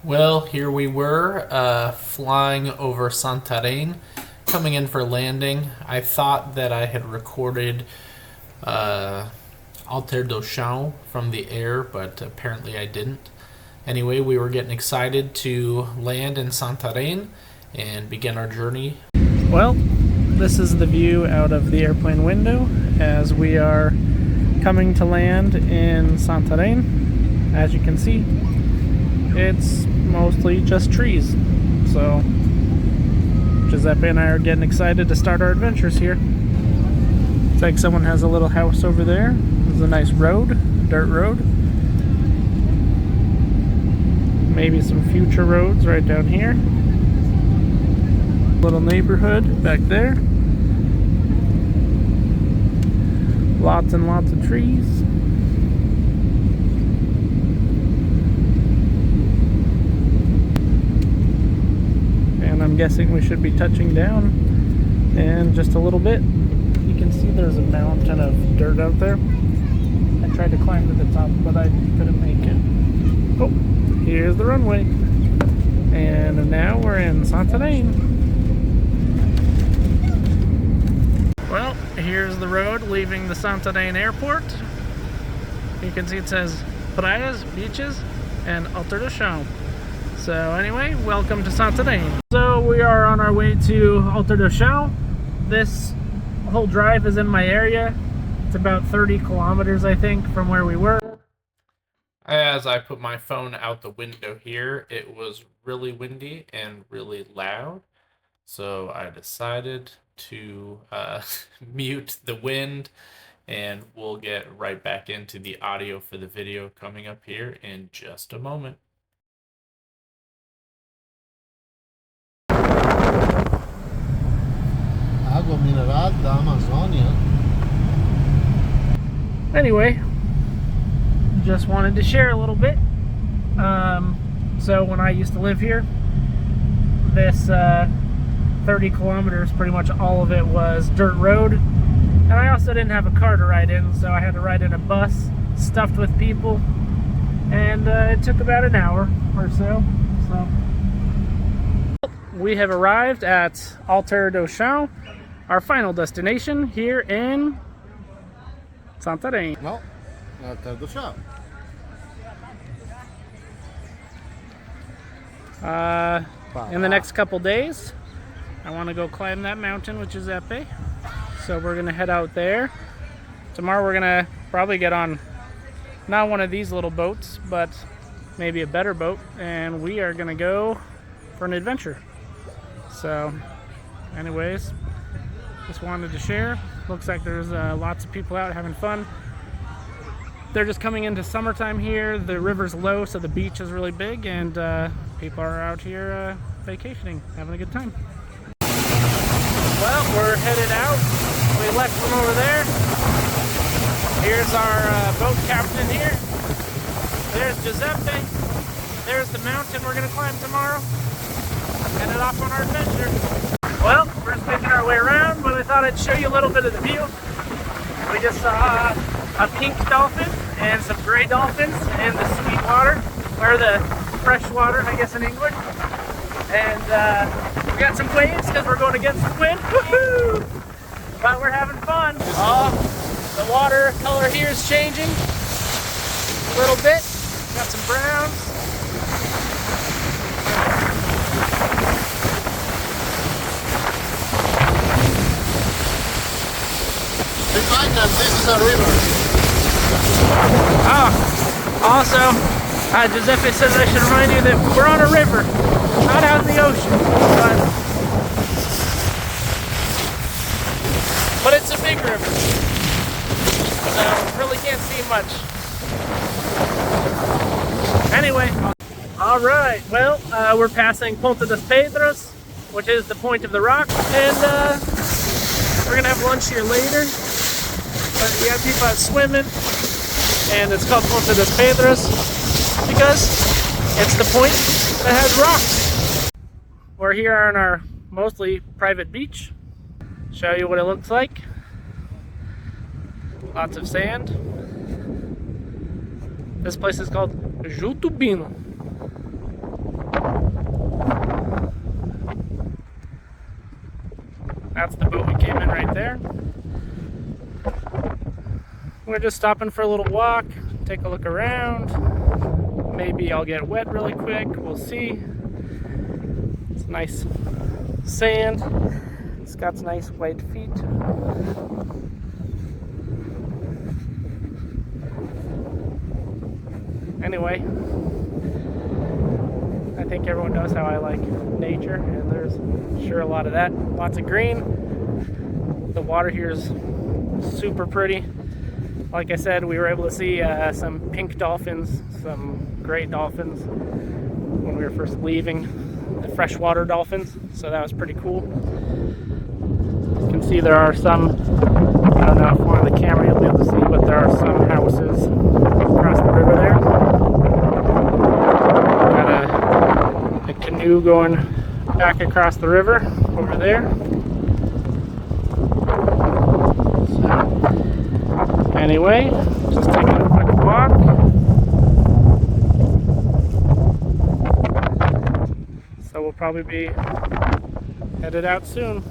Well, here we were, flying over Santarém, coming in for landing. I thought that I had recorded uh, Alter do Chão from the air, but apparently I didn't. Anyway, we were getting excited to land in Santarém and begin our journey. Well, this is the view out of the airplane window as we are coming to land in Santarém. As you can see, it's mostly just trees. So Giuseppe and I are getting excited to start our adventures here. It's like someone has a little house over there. There's a nice road, dirt road. Maybe some future roads right down here. Little neighborhood back there. Lots and lots of trees. I'm guessing we should be touching down in just a little bit. You can see there's a mountain of dirt out there. I tried to climb to the top, but I couldn't make it. Oh, here's the runway. And now we're in Santarém. Well, here's the road leaving the Santarém airport. You can see it says Praias, Beaches, and Alter do Chão. So anyway, welcome to Santarém. So we are on our way to Alter do Chão. This whole drive is in my area. It's about 30 kilometers, I think, from where we were. As I put my phone out the window here, it was really windy and really loud. So I decided to mute the wind, and we'll get right back into the audio for the video coming up here in just a moment. Água mineral da Amazônia. Anyway, just wanted to share a little bit. So when I used to live here, this 30 kilometers, pretty much all of it was dirt road. And I also didn't have a car to ride in, so I had to ride in a bus stuffed with people. And it took about an hour or so. We have arrived at Alter do Chão, our final destination here in Santarém. No, Alter do Chão. In the next couple days, I want to go climb that mountain with Giuseppe. So we're going to head out there. Tomorrow we're going to probably get on not one of these little boats, but maybe a better boat. And we are going to go for an adventure. So anyways, just wanted to share. Looks like there's lots of people out having fun. They're just coming into summertime here. The river's low, so the beach is really big, and people are out here vacationing, having a good time. Well, we're headed out. We left from over there. Here's our boat captain here. There's Giuseppe. There's the mountain we're going to climb tomorrow. Headed off on our adventure. Well, we're just making our way around, but I thought I'd show you a little bit of the view. We just saw a pink dolphin and some gray dolphins in the sweet water, or the fresh water, I guess in English. And we got some waves because we're going against the wind. Woohoo! But we're having fun. The water color here is changing a little bit. Got some browns. Remind them this is a river. Also, Giuseppe says I should remind you that we're on a river, not out in the ocean. But it's a big river, so really can't see much. Anyway, all right. Well, we're passing Ponta das Pedras, which is the point of the rock, and we're gonna have lunch here later. But you have people out swimming, and it's called Ponta das Pedras because it's the point that has rocks. We're here on our mostly private beach. Show you what it looks like. Lots of sand. This place is called Jutubino. That's the boat we came in right there. We're just stopping for a little walk, take a look around. Maybe I'll get wet really quick, we'll see. It's nice sand. It's got nice white feet. Anyway, I think everyone knows how I like nature, and there's sure a lot of that. Lots of green. The water here is super pretty. Like I said, we were able to see some pink dolphins, some great dolphins when we were first leaving, the freshwater dolphins, so that was pretty cool. You can see there are some, I don't know if one of the camera you'll be able to see, but there are some houses across the river there. Got a canoe going back across the river over there. So, anyway, just taking a quick walk. So we'll probably be headed out soon.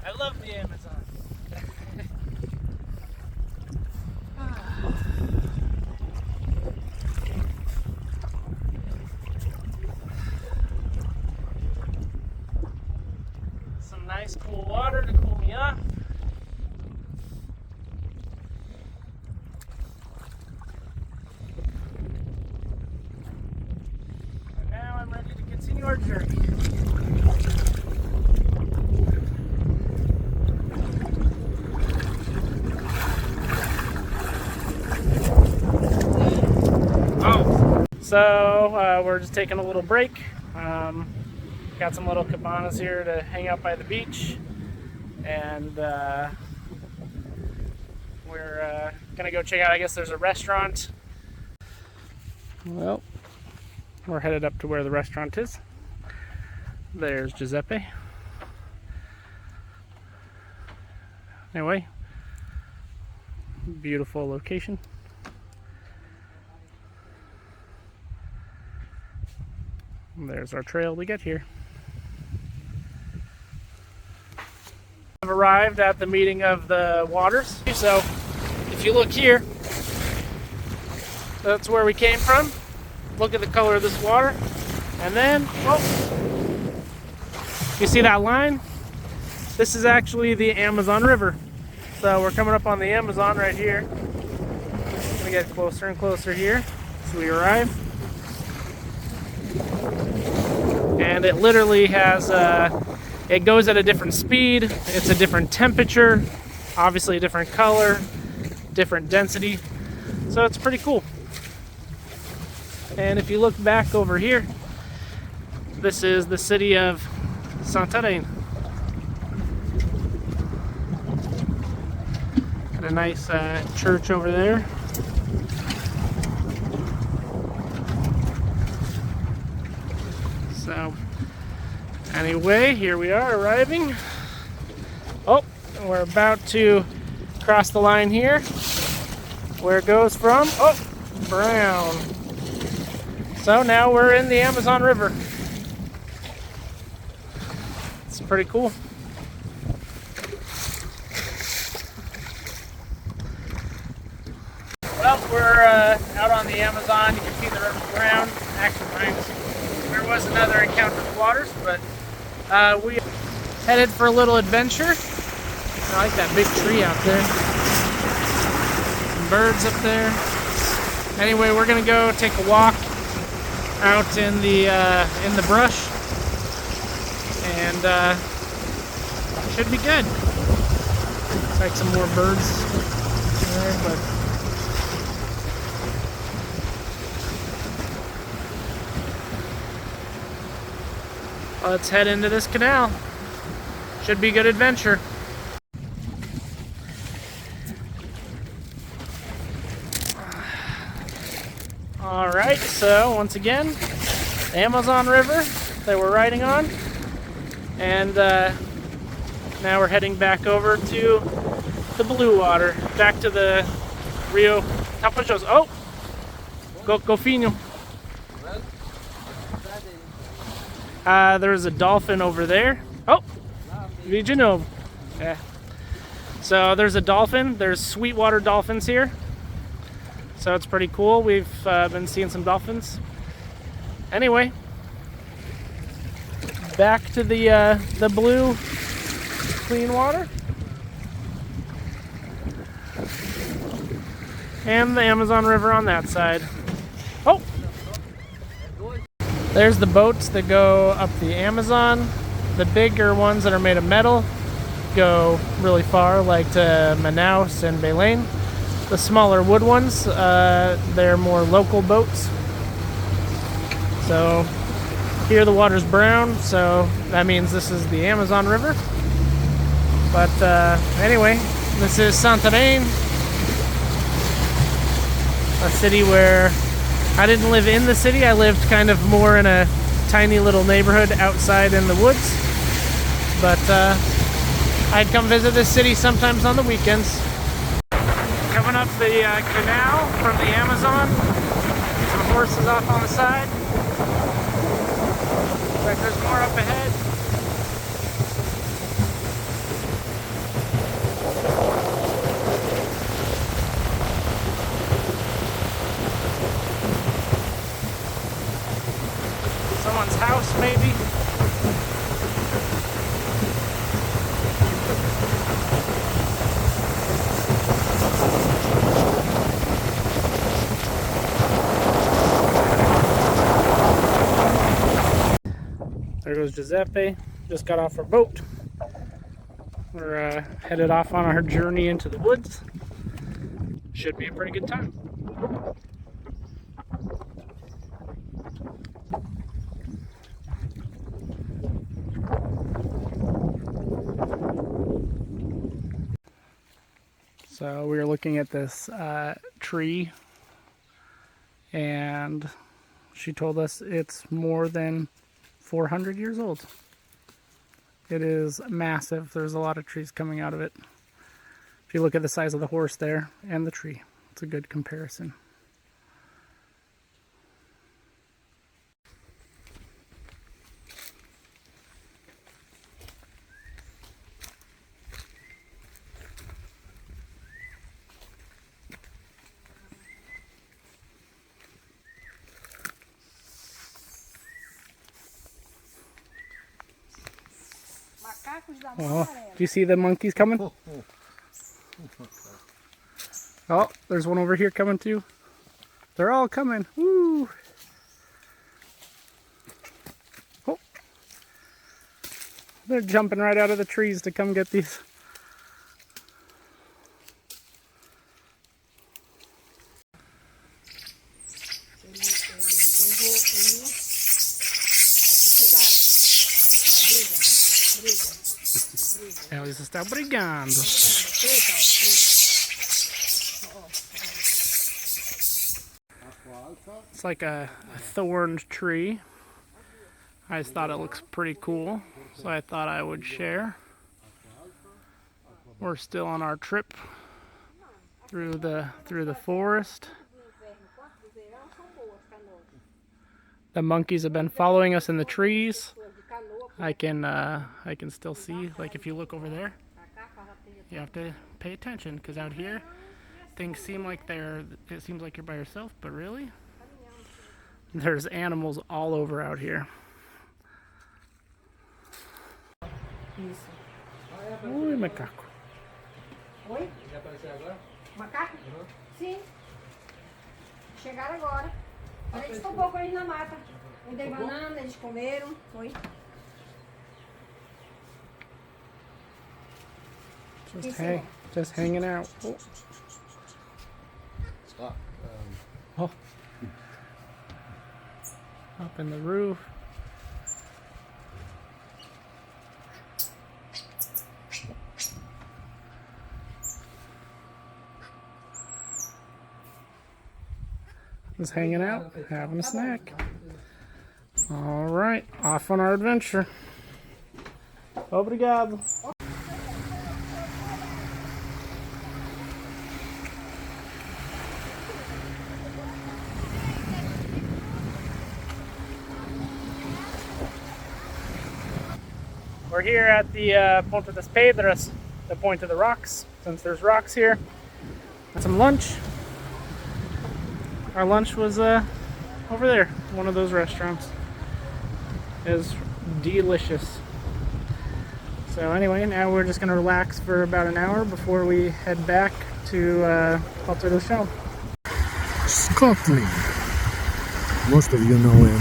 I love the Amazon. Some nice cool water to cool me off. And now I'm ready to continue our journey. So we're just taking a little break. Got some little cabanas here to hang out by the beach, and we're gonna go check out, I guess there's a restaurant. Well, we're headed up to where the restaurant is. There's Giuseppe. Anyway, beautiful location. There's our trail to get here. I've arrived at the meeting of the waters. So if you look here, that's where we came from. Look at the color of this water. And then, oh, you see that line? This is actually the Amazon River. So we're coming up on the Amazon right here. We get closer and closer here as we arrive. And it literally has, it goes at a different speed, it's a different temperature, obviously a different color, different density, so it's pretty cool. And if you look back over here, this is the city of Santarém. Got a nice church over there. So, anyway, here we are arriving. Oh, we're about to cross the line here. Where it goes from, oh, brown. So now we're in the Amazon River. It's pretty cool. Well, we're out on the Amazon. You can see the river brown. Actually, there was another encounter with waters, but we headed for a little adventure. I like that big tree out there. Some birds up there. Anyway, we're gonna go take a walk out in the brush, and should be good. Looks like some more birds there, but. Let's head into this canal. Should be a good adventure. Alright, so once again, the Amazon River that we're riding on. And now we're heading back over to the blue water, back to the Rio Tapajós. Oh! Golfinho. There's a dolphin over there. Oh! Vi de novo. Yeah. So there's a dolphin. There's sweetwater dolphins here. So it's pretty cool. We've been seeing some dolphins. Anyway, back to the blue, clean water. And the Amazon River on that side. Oh! There's the boats that go up the Amazon. The bigger ones that are made of metal go really far, like to Manaus and Belém. The smaller wood ones, they're more local boats. So here the water's brown, so that means this is the Amazon River. But anyway, this is Santarém, a city where I didn't live in the city. I lived kind of more in a tiny little neighborhood outside in the woods. But I'd come visit this city sometimes on the weekends. Coming up the canal from the Amazon. Some horses off on the side. Looks like there's more up ahead. Someone's house, maybe. There goes Giuseppe. Just got off our boat. We're headed off on our journey into the woods. Should be a pretty good time. So we were looking at this tree, and she told us it's more than 400 years old. It is massive. There's a lot of trees coming out of it. If you look at the size of the horse there and the tree, it's a good comparison. Oh, do you see the monkeys coming? Oh, there's one over here coming too. They're all coming. Woo! Oh, they're jumping right out of the trees to come get these. Eles estão brigando. It's like a thorned tree. I just thought it looks pretty cool, so I thought I would share. We're still on our trip through the forest. The monkeys have been following us in the trees. I can still see, like if you look over there, you have to pay attention, because out here things seem like it seems like you're by yourself, but really there's animals all over out here. Oi, macaco. Oi? Macaco? Sim. Chegaram agora. A gente topou com eles na mata. Eu dei banana, eles comeram. Foi. Just hanging out. Oh. Stop. Oh. Up in the roof. Just hanging out, having a snack. All right, off on our adventure. Obrigado. We're here at the Ponta das Pedras, the Point of the Rocks, since there's rocks here. Got some lunch. Our lunch was over there, one of those restaurants. It was delicious. So anyway, now we're just going to relax for about an hour before we head back to Alter do Chão. Scotland. Most of you know him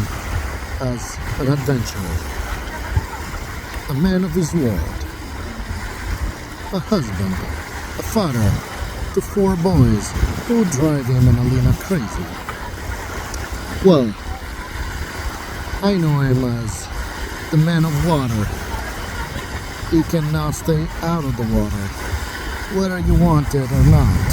as an adventurer, a man of his word, a husband, a father to 4 boys who drive him and Alina crazy. Well, I know him as the man of water. He can now stay out of the water, whether you want it or not.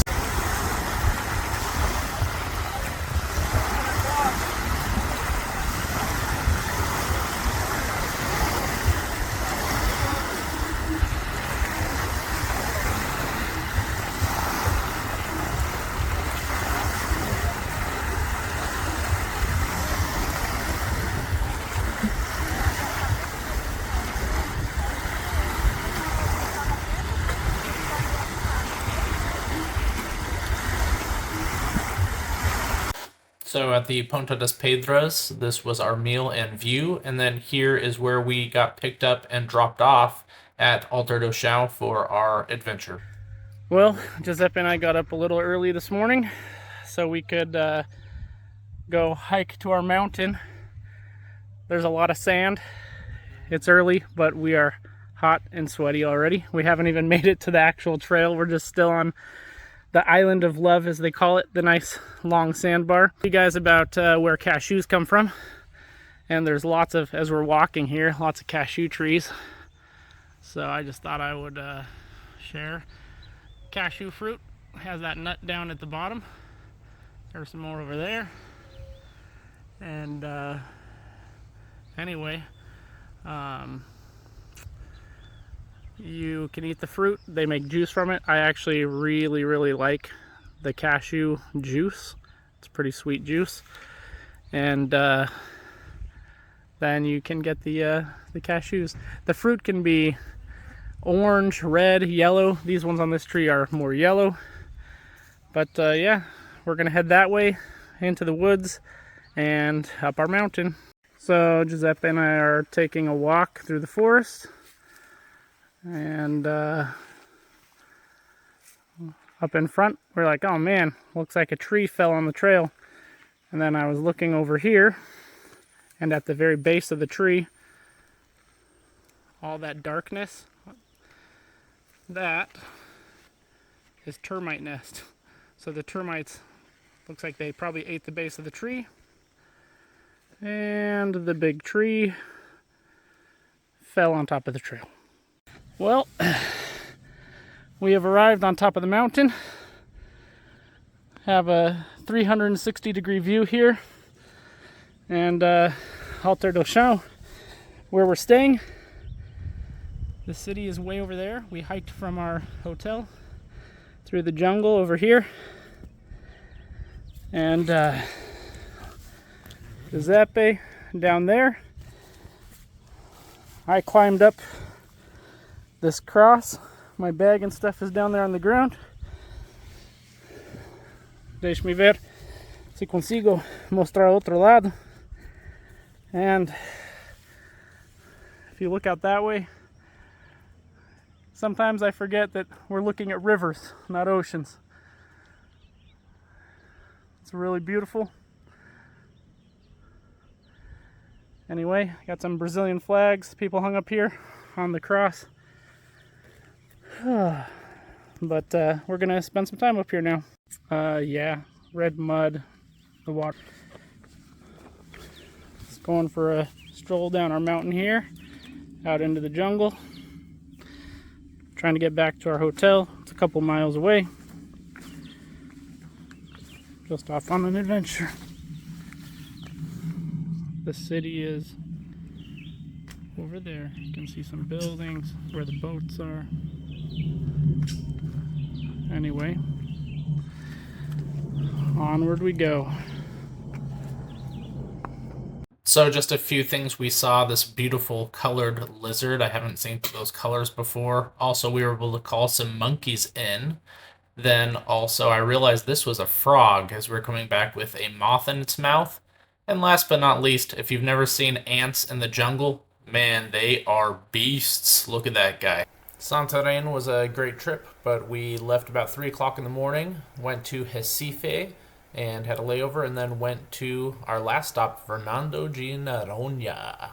So at the Ponta das Pedras, this was our meal and view, and then here is where we got picked up and dropped off at Alter do Chão for our adventure. Well, Giuseppe and I got up a little early this morning so we could go hike to our mountain. There's a lot of sand. It's early, but we are hot and sweaty already. We haven't even made it to the actual trail. We're just still on the Island of Love, as they call it, the nice long sandbar. You guys about where cashews come from. And there's lots of, as we're walking here, lots of cashew trees. So I just thought I would share. Cashew fruit has that nut down at the bottom. There's some more over there. And anyway, you can eat the fruit. They make juice from it. I actually really like the cashew juice. It's pretty sweet juice. And then you can get the cashews. The fruit can be orange, red, yellow. These ones on this tree are more yellow. But yeah, we're gonna head that way into the woods and up our mountain. So Giuseppe and I are taking a walk through the forest. And up in front, we're like, oh man, looks like a tree fell on the trail. And then I was looking over here, and at the very base of the tree, all that darkness, that is termite nest. So the termites, looks like they probably ate the base of the tree. And the big tree fell on top of the trail. Well, we have arrived on top of the mountain. Have a 360-degree view here. And Alter do Chão, where we're staying. The city is way over there. We hiked from our hotel through the jungle over here. And Giuseppe down there. I climbed up this cross. My bag and stuff is down there on the ground. Deixe-me ver se consigo mostrar outro lado. And if you look out that way, sometimes I forget that we're looking at rivers, not oceans. It's really beautiful. Anyway, got some Brazilian flags people hung up here on the cross. But we're gonna spend some time up here now. Yeah, red mud, the water. Just going for a stroll down our mountain here, out into the jungle. Trying to get back to our hotel. It's a couple miles away. Just off on an adventure. The city is over there. You can see some buildings where the boats are. Anyway, onward we go. So just a few things we saw. This beautiful colored lizard. I haven't seen those colors before. Also, we were able to call some monkeys in. Then also I realized this was a frog as we're coming back with a moth in its mouth. And last but not least, if you've never seen ants in the jungle, man, they are beasts. Look at that guy. Santarém was a great trip, but we left about 3 o'clock in the morning, went to Recife, and had a layover, and then went to our last stop, Fernando de Noronha.